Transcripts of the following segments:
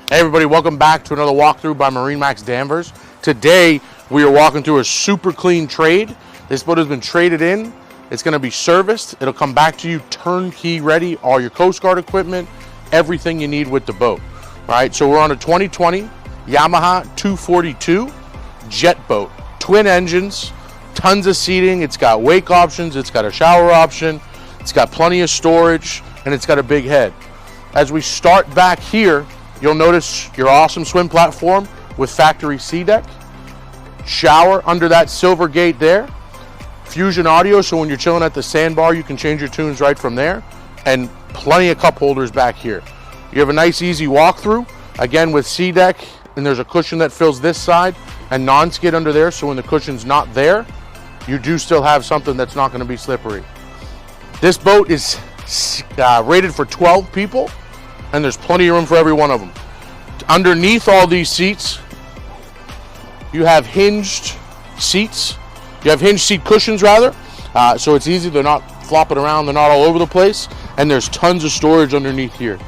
Hey everybody, welcome back to another walkthrough by MarineMax Danvers. Today we are walking through a super clean trade. This boat has been traded in. It's going to be serviced. It'll come back to you turnkey ready, all your Coast Guard equipment, everything you need with the boat. All right, so we're on a 2020 Yamaha 242 Jetboat. Twin engines, tons of seating. It's got wake options. It's got a shower option. It's got plenty of storage, and it's got a big head. As we start back here, you'll notice your awesome swim platform with factory sea deck, shower under that silver gate there, fusion audio, so when you're chilling at the sandbar, you can change your tunes right from there, and plenty of cup holders back here. You have a nice easy walkthrough, again with sea deck, and there's a cushion that fills this side, and non-skid under there, so when the cushion's not there, you do still have something that's not going to be slippery. This boat is rated for 12 people, and there's plenty of room for every one of them. Underneath all these seats, you have hinged seats. You have hinged seat cushions, rather, so it's easy. They're not flopping around. They're not all over the place, and there's tons of storage underneath here.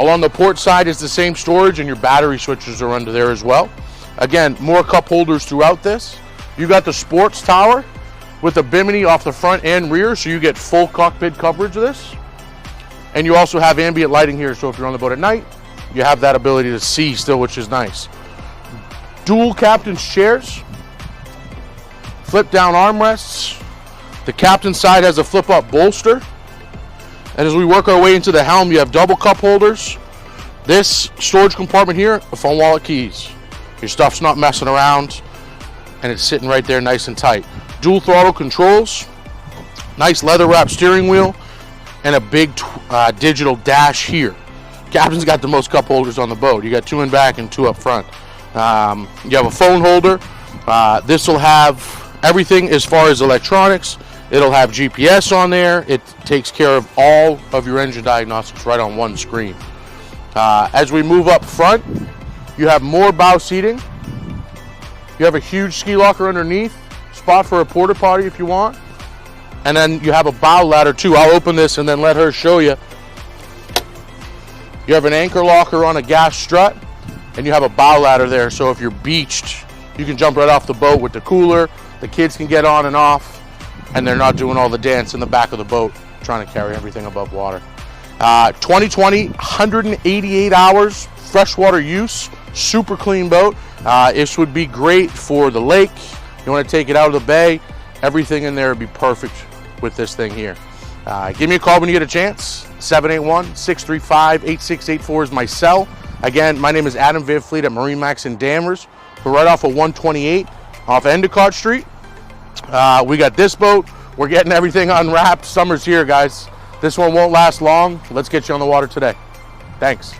Along the port side is the same storage, and your battery switches are under there as well. Again, more cup holders throughout this. You got the sports tower with a bimini off the front and rear, so you get full cockpit coverage of this. And you also have ambient lighting here, so if you're on the boat at night, you have that ability to see still, which is nice. Dual captain's chairs, flip down armrests. The captain's side has a flip up bolster. And as we work our way into the helm, you have double cup holders. This storage compartment here, a phone, wallet, keys. Your stuff's not messing around, and it's sitting right there nice and tight. Dual throttle controls, nice leather wrapped steering wheel, and a big digital dash here. Captain's got the most cup holders on the boat. You got 2 in back and 2 up front. You have a phone holder. This will have everything as far as electronics. It'll have GPS on there. It takes care of all of your engine diagnostics right on one screen. As we move up front, you have more bow seating. You have a huge ski locker underneath, spot for a porta potty if you want. And then you have a bow ladder too. I'll open this and then let her show you. You have an anchor locker on a gas strut, and you have a bow ladder there, so if you're beached, you can jump right off the boat with the cooler. The kids can get on and off, and they're not doing all the dance in the back of the boat trying to carry everything above water. 2020, 188 hours, freshwater use, super clean boat. This would be great for the lake. You want to take it out of the bay, everything in there would be perfect with this thing here. Give me a call when you get a chance. 781-635-8684 is my cell. Again, my name is Adam Van Fleet at MarineMax in Danvers. We're right off of 128 off Endicott Street. We got this boat. We're getting everything unwrapped. Summer's here, guys. This one won't last long. Let's get you on the water today. Thanks.